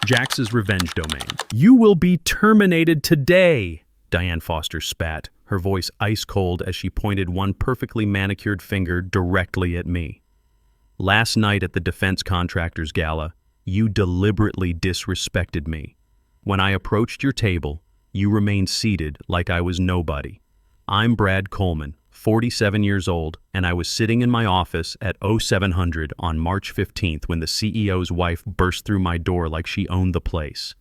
Jax's revenge domain. You will be terminated today, Diane Foster spat, her voice ice-cold as she pointed one perfectly manicured finger directly at me. Last night at the defense contractors gala, you deliberately disrespected me. When I approached your table, you remained seated like I was nobody. I'm Brad Coleman, 47 years old, and I was sitting in my office at 0700 on March 15th when the CEO's wife burst through my door like she owned the place.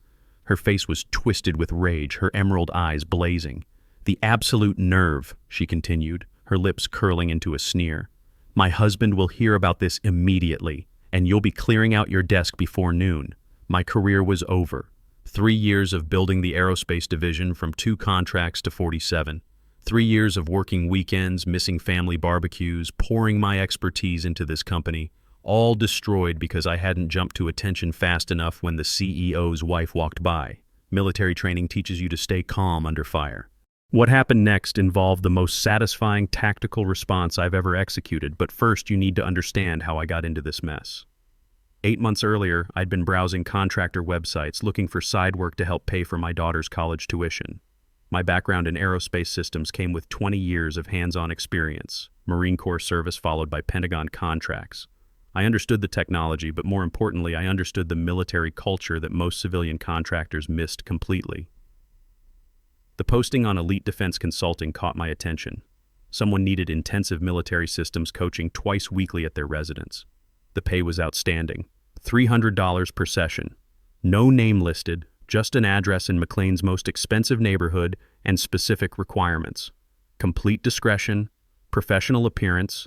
Her face was twisted with rage, her emerald eyes blazing. The absolute nerve, she continued, her lips curling into a sneer. My husband will hear about this immediately, and you'll be clearing out your desk before noon. My career was over. 3 years of building the aerospace division from 2 contracts to 47. 3 years of working weekends, missing family barbecues, pouring my expertise into this company, all destroyed because I hadn't jumped to attention fast enough when the CEO's wife walked by. Military training teaches you to stay calm under fire. What happened next involved the most satisfying tactical response I've ever executed, but first you need to understand how I got into this mess. 8 months earlier, I'd been browsing contractor websites looking for side work to help pay for my daughter's college tuition. My background in aerospace systems came with 20 years of hands-on experience, Marine Corps service followed by Pentagon contracts. I understood the technology, but more importantly, I understood the military culture that most civilian contractors missed completely. The posting on Elite Defense Consulting caught my attention. Someone needed intensive military systems coaching twice weekly at their residence. The pay was outstanding, $300 per session. No name listed, just an address in McLean's most expensive neighborhood and specific requirements. Complete discretion, professional appearance,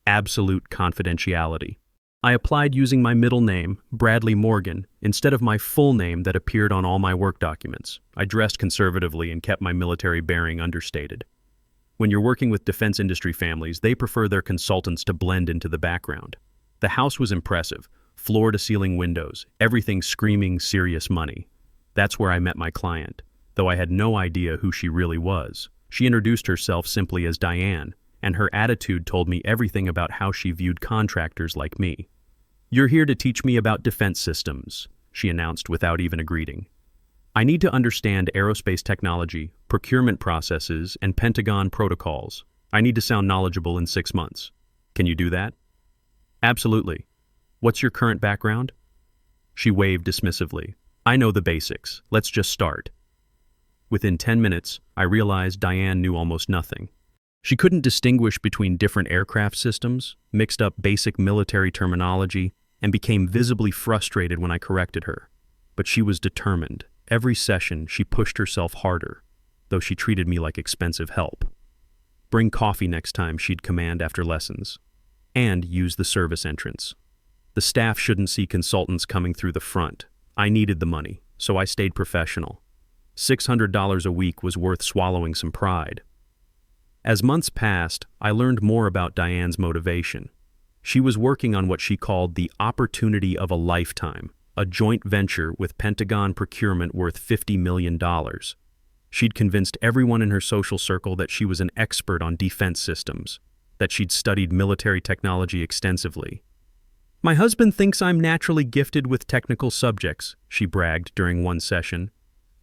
absolute confidentiality. I applied using my middle name, Bradley Morgan, instead of my full name that appeared on all my work documents. I dressed conservatively and kept my military bearing understated. When you're working with defense industry families, they prefer their consultants to blend into the background. The house was impressive, floor-to-ceiling windows, everything screaming serious money. That's where I met my client, though I had no idea who she really was. She introduced herself simply as Diane, and her attitude told me everything about how she viewed contractors like me. "You're here to teach me about defense systems," she announced without even a greeting. "I need to understand aerospace technology, procurement processes, and Pentagon protocols. I need to sound knowledgeable in 6 months. Can you do that?" "Absolutely. What's your current background?" She waved dismissively. "I know the basics. Let's just start." Within 10 minutes, I realized Diane knew almost nothing. She couldn't distinguish between different aircraft systems, mixed up basic military terminology, and became visibly frustrated when I corrected her. But she was determined. Every session, she pushed herself harder, though she treated me like expensive help. "Bring coffee next time," she'd command after lessons. "And use the service entrance." The staff shouldn't see consultants coming through the front. I needed the money, so I stayed professional. $600 a week was worth swallowing some pride. As months passed, I learned more about Diane's motivation. She was working on what she called the opportunity of a lifetime, a joint venture with Pentagon procurement worth $50 million. She'd convinced everyone in her social circle that she was an expert on defense systems, that she'd studied military technology extensively. "My husband thinks I'm naturally gifted with technical subjects," she bragged during one session.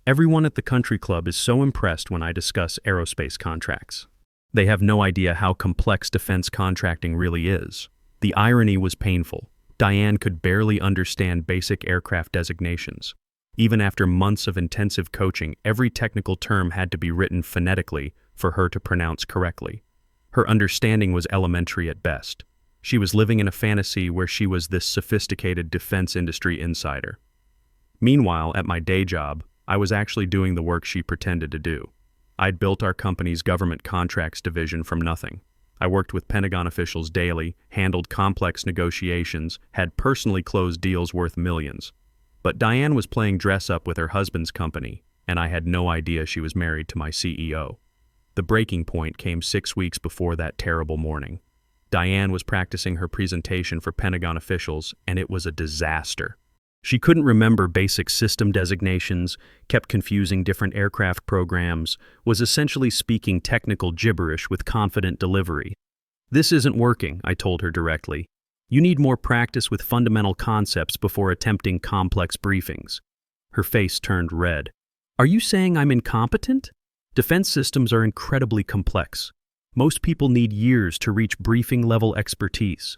"Everyone at the country club is so impressed when I discuss aerospace contracts. They have no idea how complex defense contracting really is." The irony was painful. Diane could barely understand basic aircraft designations. Even after months of intensive coaching, every technical term had to be written phonetically for her to pronounce correctly. Her understanding was elementary at best. She was living in a fantasy where she was this sophisticated defense industry insider. Meanwhile, at my day job, I was actually doing the work she pretended to do. I'd built our company's government contracts division from nothing. I worked with Pentagon officials daily, handled complex negotiations, had personally closed deals worth millions. But Diane was playing dress-up with her husband's company, and I had no idea she was married to my CEO. The breaking point came 6 weeks before that terrible morning. Diane was practicing her presentation for Pentagon officials, and it was a disaster. She couldn't remember basic system designations, kept confusing different aircraft programs, was essentially speaking technical gibberish with confident delivery. "This isn't working," I told her directly. "You need more practice with fundamental concepts before attempting complex briefings." Her face turned red. Are you saying I'm incompetent? Defense systems are incredibly complex. Most people need years to reach briefing-level expertise.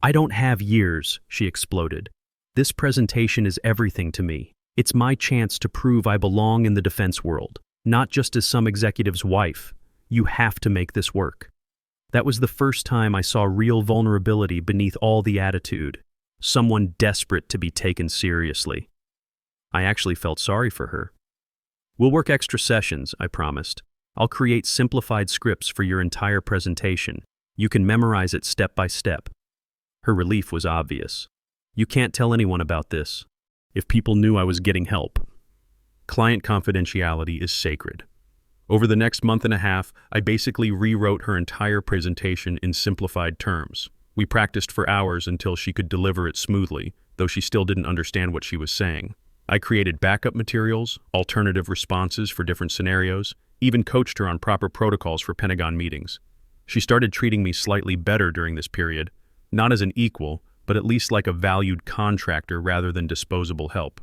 I don't have years, she exploded. This presentation is everything to me. It's my chance to prove I belong in the defense world, not just as some executive's wife. You have to make this work. That was the first time I saw real vulnerability beneath all the attitude. Someone desperate to be taken seriously. I actually felt sorry for her. We'll work extra sessions, I promised. I'll create simplified scripts for your entire presentation. You can memorize it step by step. Her relief was obvious. You can't tell anyone about this. If people knew I was getting help. Client confidentiality is sacred. Over the next month and a half, I basically rewrote her entire presentation in simplified terms. We practiced for hours until she could deliver it smoothly, though she still didn't understand what she was saying. I created backup materials, alternative responses for different scenarios, even coached her on proper protocols for Pentagon meetings. She started treating me slightly better during this period, not as an equal, but at least like a valued contractor rather than disposable help.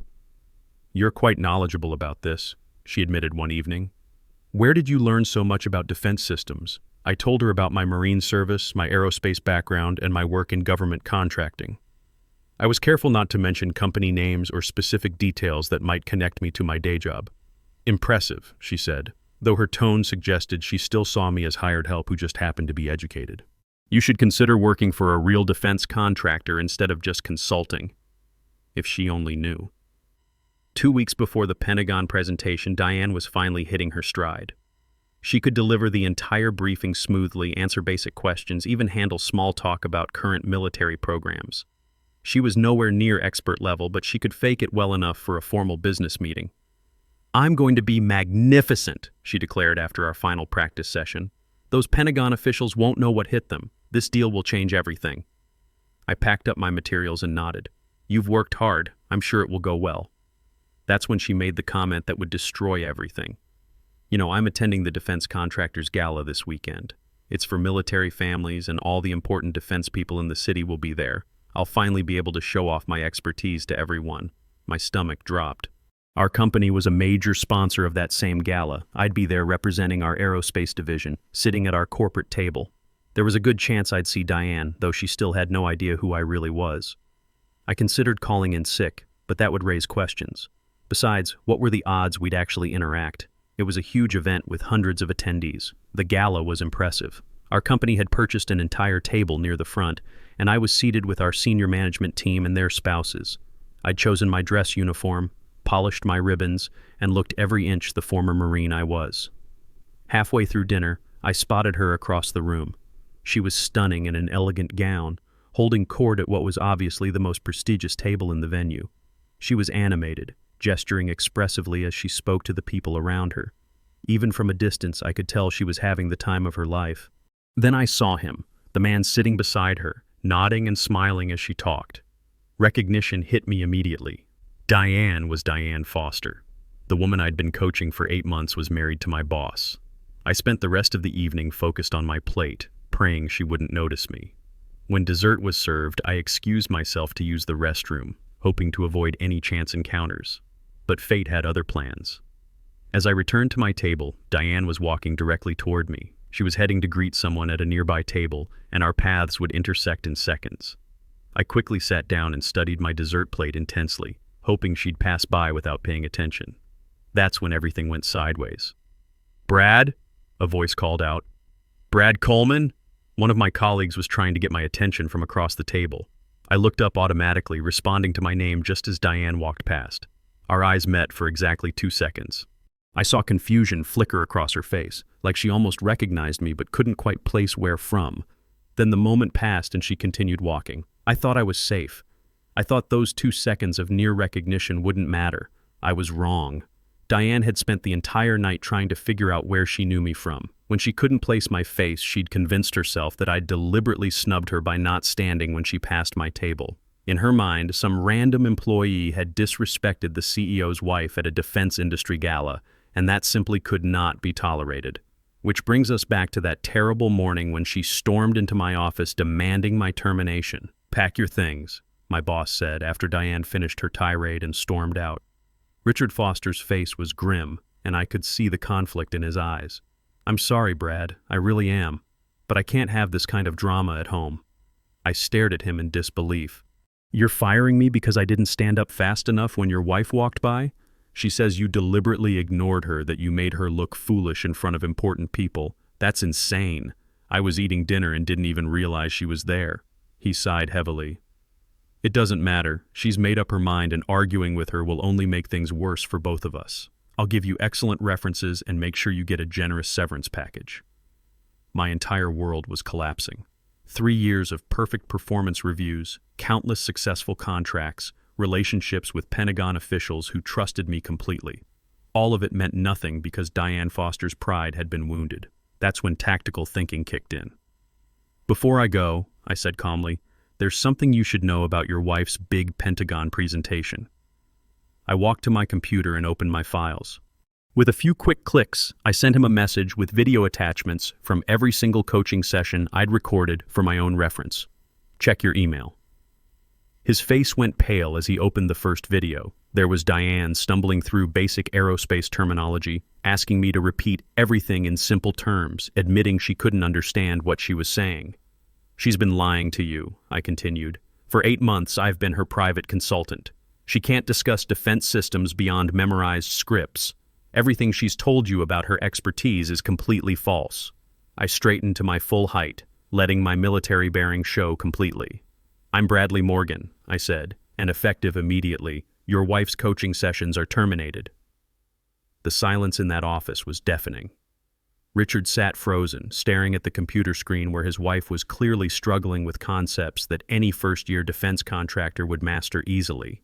You're quite knowledgeable about this, she admitted one evening. Where did you learn so much about defense systems? I told her about my Marine service, my aerospace background, and my work in government contracting. I was careful not to mention company names or specific details that might connect me to my day job. Impressive, she said, though her tone suggested she still saw me as hired help who just happened to be educated. You should consider working for a real defense contractor instead of just consulting. If she only knew. 2 weeks before the Pentagon presentation, Diane was finally hitting her stride. She could deliver the entire briefing smoothly, answer basic questions, even handle small talk about current military programs. She was nowhere near expert level, but she could fake it well enough for a formal business meeting. I'm going to be magnificent, she declared after our final practice session. Those Pentagon officials won't know what hit them. This deal will change everything. I packed up my materials and nodded. You've worked hard. I'm sure it will go well. That's when she made the comment that would destroy everything. I'm attending the defense contractors gala this weekend. It's for military families, and all the important defense people in the city will be there. I'll finally be able to show off my expertise to everyone. My stomach dropped. Our company was a major sponsor of that same gala. I'd be there representing our aerospace division, sitting at our corporate table. There was a good chance I'd see Diane, though she still had no idea who I really was. I considered calling in sick, but that would raise questions. Besides, what were the odds we'd actually interact? It was a huge event with hundreds of attendees. The gala was impressive. Our company had purchased an entire table near the front, and I was seated with our senior management team and their spouses. I'd chosen my dress uniform, polished my ribbons, and looked every inch the former Marine I was. Halfway through dinner, I spotted her across the room. She was stunning in an elegant gown, holding court at what was obviously the most prestigious table in the venue. She was animated, gesturing expressively as she spoke to the people around her. Even from a distance, I could tell she was having the time of her life. Then I saw him, the man sitting beside her, nodding and smiling as she talked. Recognition hit me immediately. Diane was Diane Foster. The woman I'd been coaching for 8 months was married to my boss. I spent the rest of the evening focused on my plate, praying she wouldn't notice me. When dessert was served, I excused myself to use the restroom, hoping to avoid any chance encounters. But fate had other plans. As I returned to my table, Diane was walking directly toward me. She was heading to greet someone at a nearby table, and our paths would intersect in seconds. I quickly sat down and studied my dessert plate intensely, hoping she'd pass by without paying attention. That's when everything went sideways. "Brad?" a voice called out. "Brad Coleman?" One of my colleagues was trying to get my attention from across the table. I looked up automatically, responding to my name just as Diane walked past. Our eyes met for exactly 2 seconds. I saw confusion flicker across her face, like she almost recognized me but couldn't quite place where from. Then the moment passed and she continued walking. I thought I was safe. I thought those 2 seconds of near recognition wouldn't matter. I was wrong. Diane had spent the entire night trying to figure out where she knew me from. When she couldn't place my face, she'd convinced herself that I'd deliberately snubbed her by not standing when she passed my table. In her mind, some random employee had disrespected the CEO's wife at a defense industry gala, and that simply could not be tolerated. Which brings us back to that terrible morning when she stormed into my office demanding my termination. "Pack your things," my boss said after Diane finished her tirade and stormed out. Richard Foster's face was grim, and I could see the conflict in his eyes. "I'm sorry, Brad, I really am. But I can't have this kind of drama at home." I stared at him in disbelief. "You're firing me because I didn't stand up fast enough when your wife walked by? She says you deliberately ignored her, that you made her look foolish in front of important people. That's insane. I was eating dinner and didn't even realize she was there." He sighed heavily. "It doesn't matter. She's made up her mind, and arguing with her will only make things worse for both of us. I'll give you excellent references and make sure you get a generous severance package." My entire world was collapsing. 3 years of perfect performance reviews, countless successful contracts, relationships with Pentagon officials who trusted me completely. All of it meant nothing because Diane Foster's pride had been wounded. That's when tactical thinking kicked in. "Before I go," I said calmly, "there's something you should know about your wife's big Pentagon presentation." I walked to my computer and opened my files. With a few quick clicks, I sent him a message with video attachments from every single coaching session I'd recorded for my own reference. "Check your email." His face went pale as he opened the first video. There was Diane stumbling through basic aerospace terminology, asking me to repeat everything in simple terms, admitting she couldn't understand what she was saying. "She's been lying to you," I continued. "For 8 months, I've been her private consultant. She can't discuss defense systems beyond memorized scripts. Everything she's told you about her expertise is completely false." I straightened to my full height, letting my military bearing show completely. "I'm Bradley Morgan," I said, "and effective immediately. Your wife's coaching sessions are terminated." The silence in that office was deafening. Richard sat frozen, staring at the computer screen where his wife was clearly struggling with concepts that any first-year defense contractor would master easily.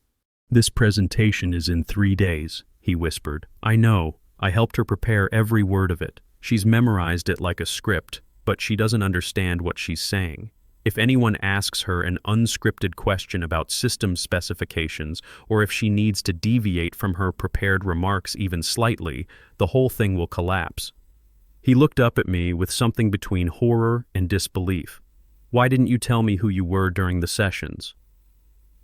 "This presentation is in 3 days, he whispered. "I know. I helped her prepare every word of it. She's memorized it like a script, but she doesn't understand what she's saying. If anyone asks her an unscripted question about system specifications, or if she needs to deviate from her prepared remarks even slightly, the whole thing will collapse." He looked up at me with something between horror and disbelief. "Why didn't you tell me who you were during the sessions?"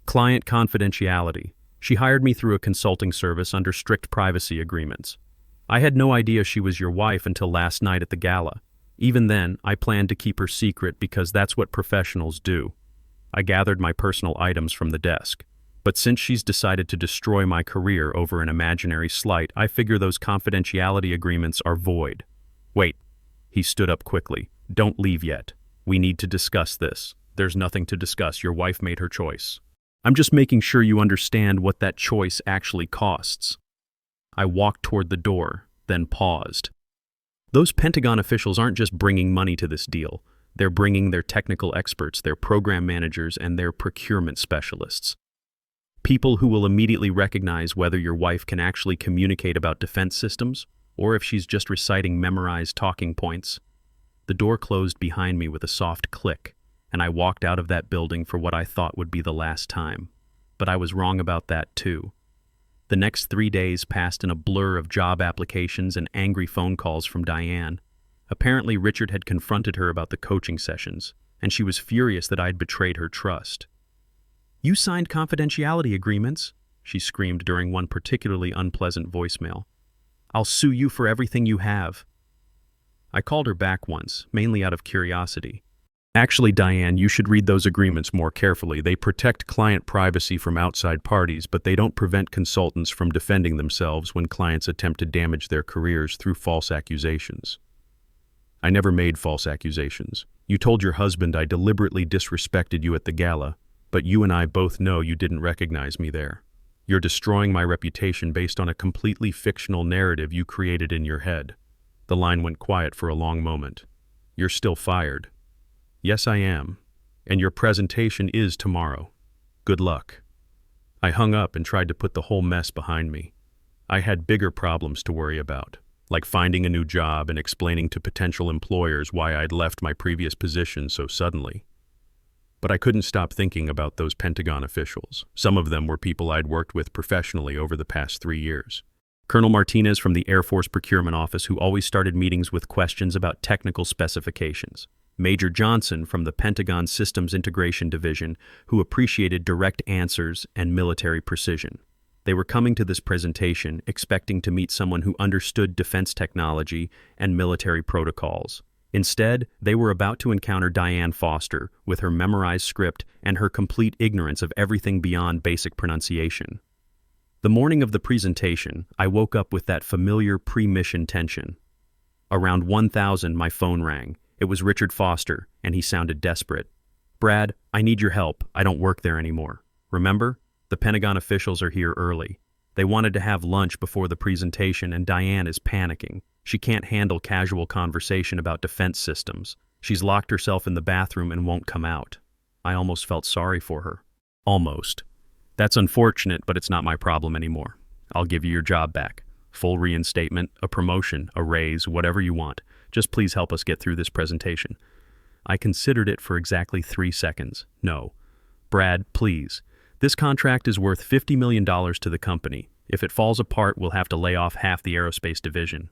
"Client confidentiality. She hired me through a consulting service under strict privacy agreements. I had no idea she was your wife until last night at the gala. Even then, I planned to keep her secret because that's what professionals do." I gathered my personal items from the desk. "But since she's decided to destroy my career over an imaginary slight, I figure those confidentiality agreements are void." "Wait." He stood up quickly. "Don't leave yet. We need to discuss this." "There's nothing to discuss. Your wife made her choice. I'm just making sure you understand what that choice actually costs." I walked toward the door, then paused. Those Pentagon officials aren't just bringing money to this deal. They're bringing their technical experts, their program managers, and their procurement specialists. People who will immediately recognize whether your wife can actually communicate about defense systems, or if she's just reciting memorized talking points. The door closed behind me with a soft click, and I walked out of that building for what I thought would be the last time. But I was wrong about that too. The next 3 days passed in a blur of job applications and angry phone calls from Diane. Apparently Richard had confronted her about the coaching sessions, and she was furious that I'd betrayed her trust. "You signed confidentiality agreements," she screamed during one particularly unpleasant voicemail. "I'll sue you for everything you have." I called her back once, mainly out of curiosity. "Actually, Diane, you should read those agreements more carefully. They protect client privacy from outside parties, but they don't prevent consultants from defending themselves when clients attempt to damage their careers through false accusations." "I never made false accusations. You told your husband I deliberately disrespected you at the gala, but you and I both know you didn't recognize me there. You're destroying my reputation based on a completely fictional narrative you created in your head." The line went quiet for a long moment. "You're still fired." "Yes, I am. And your presentation is tomorrow. Good luck." I hung up and tried to put the whole mess behind me. I had bigger problems to worry about, like finding a new job and explaining to potential employers why I'd left my previous position so suddenly. But I couldn't stop thinking about those Pentagon officials. Some of them were people I'd worked with professionally over the past 3 years. Colonel Martinez from the Air Force Procurement Office, who always started meetings with questions about technical specifications. Major Johnson from the Pentagon Systems Integration Division, who appreciated direct answers and military precision. They were coming to this presentation expecting to meet someone who understood defense technology and military protocols. Instead, they were about to encounter Diane Foster with her memorized script and her complete ignorance of everything beyond basic pronunciation. The morning of the presentation, I woke up with that familiar pre-mission tension. Around 1,000, my phone rang. It was Richard Foster, and he sounded desperate. "Brad, I need your help. I don't work there anymore. Remember? The Pentagon officials are here early. They wanted to have lunch before the presentation, and Diane is panicking. She can't handle casual conversation about defense systems. She's locked herself in the bathroom and won't come out." I almost felt sorry for her. Almost. "That's unfortunate, but it's not my problem anymore. I'll give you your job back. Full reinstatement, a promotion, a raise, whatever you want. Just please help us get through this presentation." I considered it for exactly 3 seconds. "No. Brad, please. This contract is worth $50 million to the company. If it falls apart, we'll have to lay off half the aerospace division."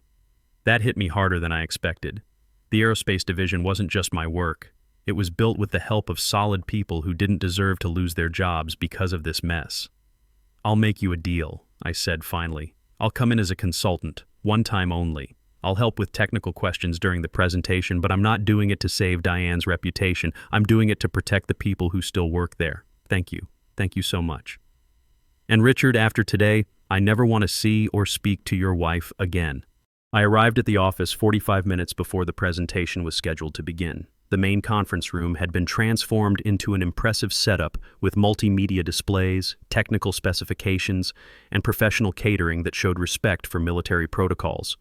That hit me harder than I expected. The aerospace division wasn't just my work. It was built with the help of solid people who didn't deserve to lose their jobs because of this mess. "I'll make you a deal," I said finally. "I'll come in as a consultant, one time only. I'll help with technical questions during the presentation, but I'm not doing it to save Diane's reputation. I'm doing it to protect the people who still work there. Thank you. Thank you so much. And Richard, after today, I never want to see or speak to your wife again." I arrived at the office 45 minutes before the presentation was scheduled to begin. The main conference room had been transformed into an impressive setup with multimedia displays, technical specifications, and professional catering that showed respect for military protocols.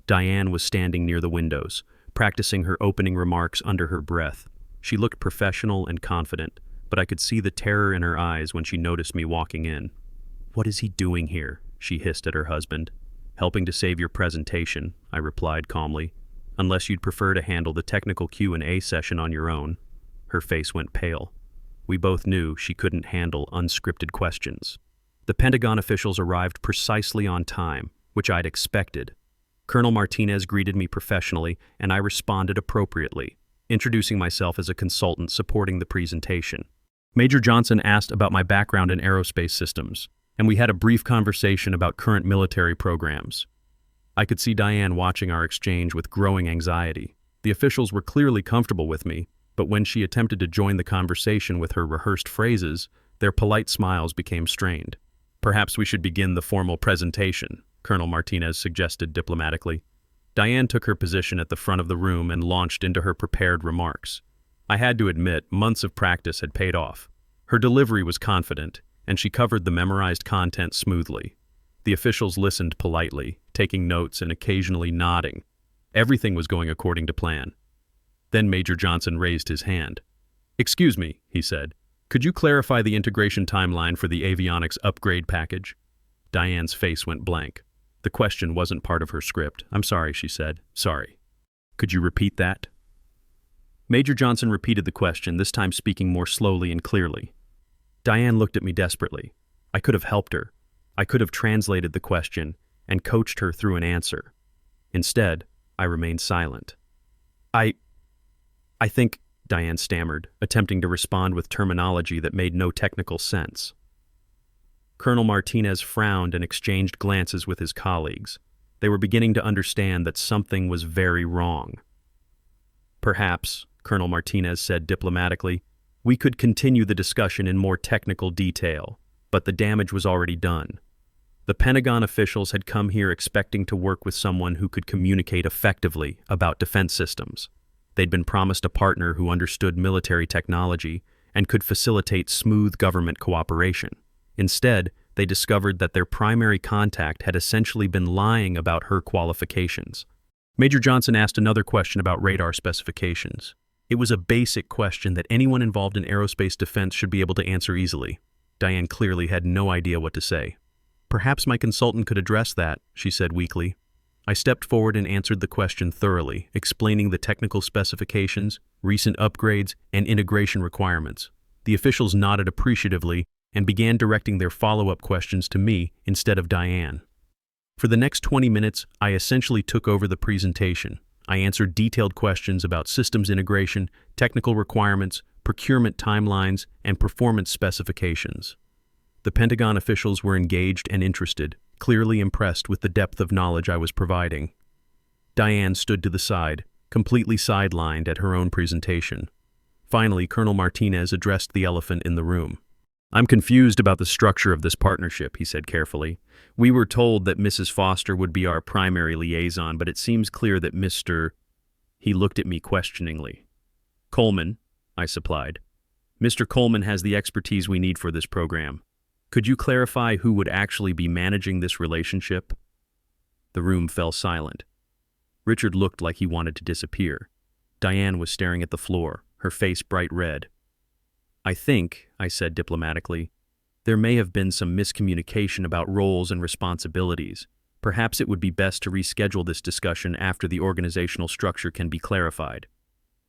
Diane was standing near the windows, practicing her opening remarks under her breath. She looked professional and confident, but I could see the terror in her eyes when she noticed me walking in. "What is he doing here?" she hissed at her husband. "Helping to save your presentation," I replied calmly. "Unless you'd prefer to handle the technical Q&A session on your own." Her face went pale. We both knew she couldn't handle unscripted questions. The Pentagon officials arrived precisely on time, which I'd expected. Colonel Martinez greeted me professionally, and I responded appropriately, introducing myself as a consultant supporting the presentation. Major Johnson asked about my background in aerospace systems, and we had a brief conversation about current military programs. I could see Diane watching our exchange with growing anxiety. The officials were clearly comfortable with me, but when she attempted to join the conversation with her rehearsed phrases, their polite smiles became strained. "Perhaps we should begin the formal presentation," Colonel Martinez suggested diplomatically. Diane took her position at the front of the room and launched into her prepared remarks. I had to admit, months of practice had paid off. Her delivery was confident, and she covered the memorized content smoothly. The officials listened politely, taking notes and occasionally nodding. Everything was going according to plan. Then Major Johnson raised his hand. "Excuse me," he said. "Could you clarify the integration timeline for the avionics upgrade package?" Diane's face went blank. The question wasn't part of her script. "I'm sorry," she said. "Sorry. Could you repeat that?" Major Johnson repeated the question, this time speaking more slowly and clearly. Diane looked at me desperately. I could have helped her. I could have translated the question and coached her through an answer. Instead, I remained silent. I think, Diane stammered, attempting to respond with terminology that made no technical sense. Colonel Martinez frowned and exchanged glances with his colleagues. They were beginning to understand that something was very wrong. "Perhaps," Colonel Martinez said diplomatically, "we could continue the discussion in more technical detail, but the damage was already done. The Pentagon officials had come here expecting to work with someone who could communicate effectively about defense systems. They'd been promised a partner who understood military technology and could facilitate smooth government cooperation. Instead, they discovered that their primary contact had essentially been lying about her qualifications." Major Johnson asked another question about radar specifications. It was a basic question that anyone involved in aerospace defense should be able to answer easily. Diane clearly had no idea what to say. "Perhaps my consultant could address that," she said weakly. I stepped forward and answered the question thoroughly, explaining the technical specifications, recent upgrades, and integration requirements. The officials nodded appreciatively and began directing their follow-up questions to me instead of Diane. For the next 20 minutes, I essentially took over the presentation. I answered detailed questions about systems integration, technical requirements, procurement timelines, and performance specifications. The Pentagon officials were engaged and interested, clearly impressed with the depth of knowledge I was providing. Diane stood to the side, completely sidelined at her own presentation. Finally, Colonel Martinez addressed the elephant in the room. "I'm confused about the structure of this partnership," he said carefully. "We were told that Mrs. Foster would be our primary liaison, but it seems clear that Mr." He looked at me questioningly. "Coleman," I supplied. "Mr. Coleman has the expertise we need for this program. Could you clarify who would actually be managing this relationship?" The room fell silent. Richard looked like he wanted to disappear. Diane was staring at the floor, her face bright red. "I think," I said diplomatically, "there may have been some miscommunication about roles and responsibilities. Perhaps it would be best to reschedule this discussion after the organizational structure can be clarified."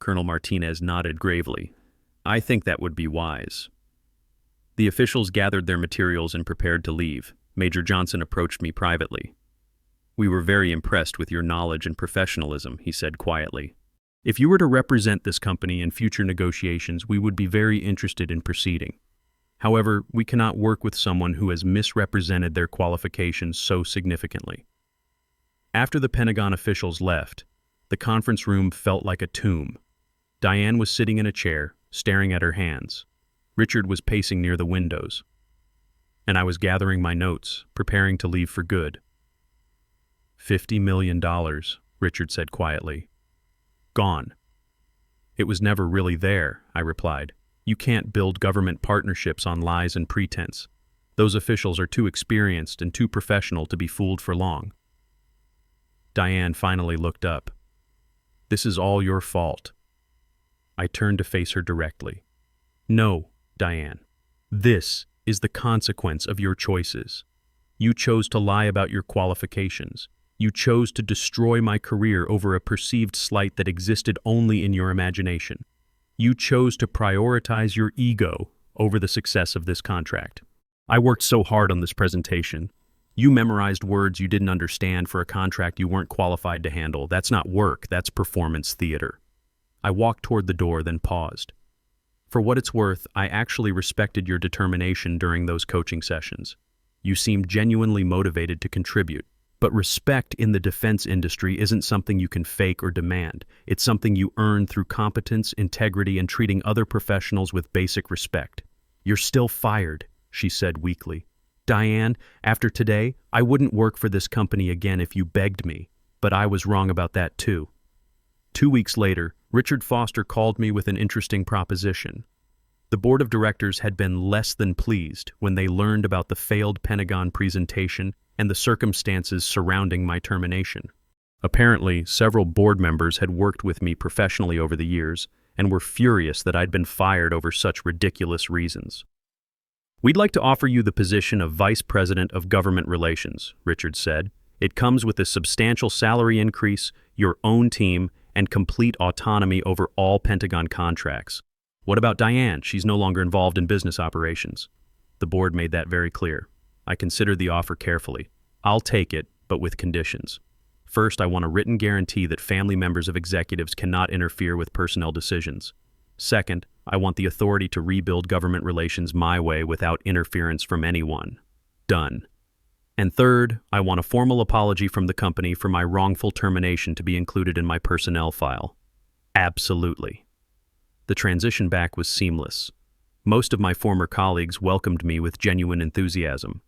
Colonel Martinez nodded gravely. "I think that would be wise." The officials gathered their materials and prepared to leave. Major Johnson approached me privately. "We were very impressed with your knowledge and professionalism," he said quietly. "If you were to represent this company in future negotiations, we would be very interested in proceeding. However, we cannot work with someone who has misrepresented their qualifications so significantly." After the Pentagon officials left, the conference room felt like a tomb. Diane was sitting in a chair, staring at her hands. Richard was pacing near the windows. And I was gathering my notes, preparing to leave for good. $50 million, Richard said quietly. "Gone." "It was never really there," I replied. "You can't build government partnerships on lies and pretense. Those officials are too experienced and too professional to be fooled for long." Diane finally looked up. "This is all your fault." I turned to face her directly. "No, Diane. This is the consequence of your choices. You chose to lie about your qualifications. You chose to destroy my career over a perceived slight that existed only in your imagination. You chose to prioritize your ego over the success of this contract. I worked so hard on this presentation. You memorized words you didn't understand for a contract you weren't qualified to handle. That's not work, that's performance theater." I walked toward the door, then paused. "For what it's worth, I actually respected your determination during those coaching sessions. You seemed genuinely motivated to contribute. But respect in the defense industry isn't something you can fake or demand. It's something you earn through competence, integrity, and treating other professionals with basic respect." "You're still fired," she said weakly. "Diane, after today, I wouldn't work for this company again if you begged me, but I was wrong about that too." 2 weeks later, Richard Foster called me with an interesting proposition. The board of directors had been less than pleased when they learned about the failed Pentagon presentation and the circumstances surrounding my termination. Apparently, several board members had worked with me professionally over the years and were furious that I'd been fired over such ridiculous reasons. "We'd like to offer you the position of Vice President of Government Relations," Richard said. "It comes with a substantial salary increase, your own team, and complete autonomy over all Pentagon contracts. What about Diane? She's no longer involved in business operations." The board made that very clear. I considered the offer carefully. "I'll take it, but with conditions. First, I want a written guarantee that family members of executives cannot interfere with personnel decisions. Second, I want the authority to rebuild government relations my way without interference from anyone. Done. And third, I want a formal apology from the company for my wrongful termination to be included in my personnel file." Absolutely. The transition back was seamless. Most of my former colleagues welcomed me with genuine enthusiasm.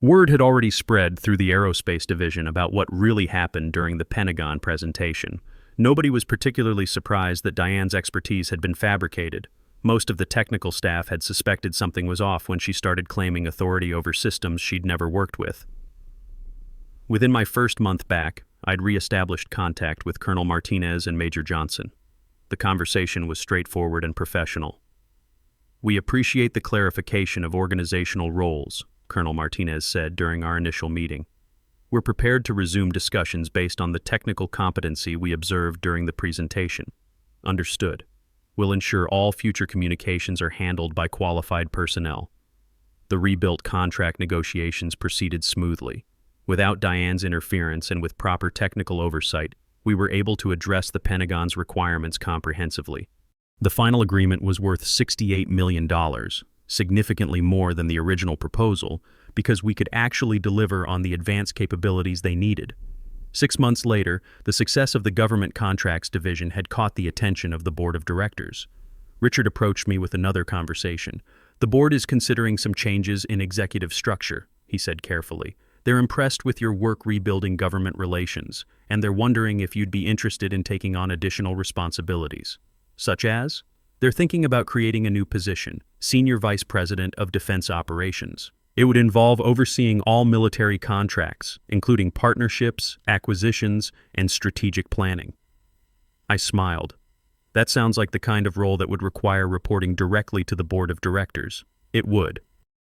Word had already spread through the aerospace division about what really happened during the Pentagon presentation. Nobody was particularly surprised that Diane's expertise had been fabricated. Most of the technical staff had suspected something was off when she started claiming authority over systems she'd never worked with. Within my first month back, I'd re-established contact with Colonel Martinez and Major Johnson. The conversation was straightforward and professional. "We appreciate the clarification of organizational roles," Colonel Martinez said during our initial meeting. "We're prepared to resume discussions based on the technical competency we observed during the presentation." "Understood. We'll ensure all future communications are handled by qualified personnel." The rebuilt contract negotiations proceeded smoothly. Without Diane's interference and with proper technical oversight, we were able to address the Pentagon's requirements comprehensively. The final agreement was worth $68 million, significantly more than the original proposal, because we could actually deliver on the advanced capabilities they needed. 6 months later, the success of the government contracts division had caught the attention of the board of directors. Richard approached me with another conversation. "The board is considering some changes in executive structure," he said carefully. "They're impressed with your work rebuilding government relations, and they're wondering if you'd be interested in taking on additional responsibilities." "Such as?" "They're thinking about creating a new position, Senior Vice President of Defense Operations. It would involve overseeing all military contracts, including partnerships, acquisitions, and strategic planning." I smiled. "That sounds like the kind of role that would require reporting directly to the board of directors." "It would.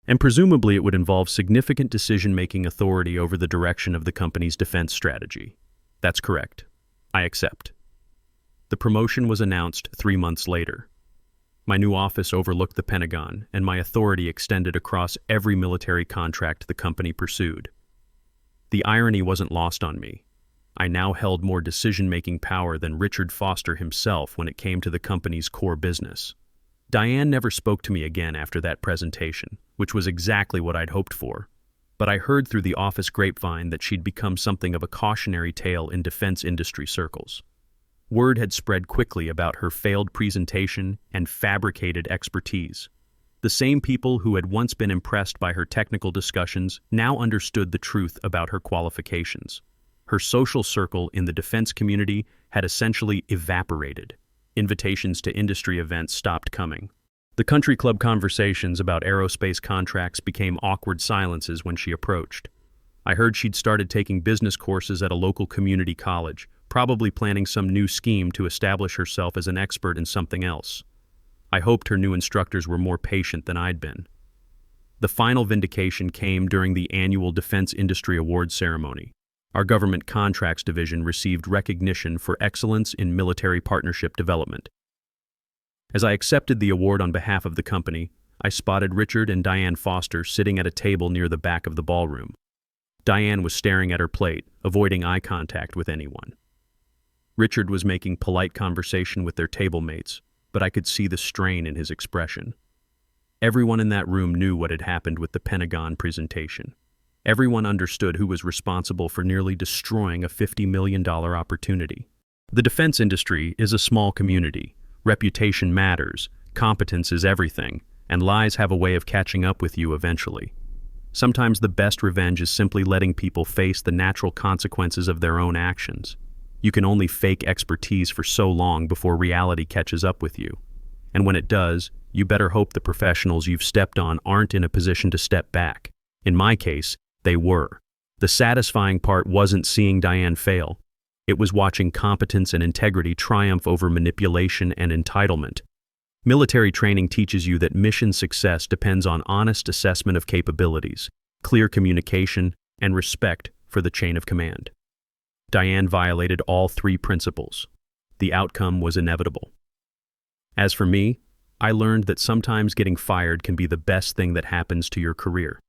And presumably it would involve significant decision-making authority over the direction of the company's defense strategy." "That's correct. I accept." The promotion was announced 3 months later. My new office overlooked the Pentagon, and my authority extended across every military contract the company pursued. The irony wasn't lost on me. I now held more decision-making power than Richard Foster himself when it came to the company's core business. Diane never spoke to me again after that presentation, which was exactly what I'd hoped for. But I heard through the office grapevine that she'd become something of a cautionary tale in defense industry circles. Word had spread quickly about her failed presentation and fabricated expertise. The same people who had once been impressed by her technical discussions now understood the truth about her qualifications. Her social circle in the defense community had essentially evaporated. Invitations to industry events stopped coming. The country club conversations about aerospace contracts became awkward silences when she approached. I heard she'd started taking business courses at a local community college, probably planning some new scheme to establish herself as an expert in something else. I hoped her new instructors were more patient than I'd been. The final vindication came during the annual Defense Industry Awards ceremony. Our government contracts division received recognition for excellence in military partnership development. As I accepted the award on behalf of the company, I spotted Richard and Diane Foster sitting at a table near the back of the ballroom. Diane was staring at her plate, avoiding eye contact with anyone. Richard was making polite conversation with their table mates, but I could see the strain in his expression. Everyone in that room knew what had happened with the Pentagon presentation. Everyone understood who was responsible for nearly destroying a $50 million opportunity. The defense industry is a small community. Reputation matters, competence is everything, and lies have a way of catching up with you eventually. Sometimes the best revenge is simply letting people face the natural consequences of their own actions. You can only fake expertise for so long before reality catches up with you. And when it does, you better hope the professionals you've stepped on aren't in a position to step back. In my case, they were. The satisfying part wasn't seeing Diane fail. It was watching competence and integrity triumph over manipulation and entitlement. Military training teaches you that mission success depends on honest assessment of capabilities, clear communication, and respect for the chain of command. Diane violated all 3 principles. The outcome was inevitable. As for me, I learned that sometimes getting fired can be the best thing that happens to your career.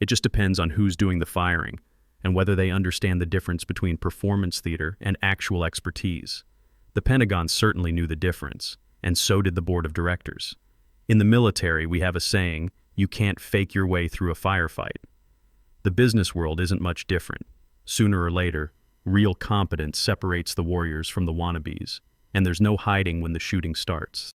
It just depends on who's doing the firing and whether they understand the difference between performance theater and actual expertise. The Pentagon certainly knew the difference, and so did the board of directors. In the military, we have a saying, "You can't fake your way through a firefight." The business world isn't much different. Sooner or later, real competence separates the warriors from the wannabes, and there's no hiding when the shooting starts.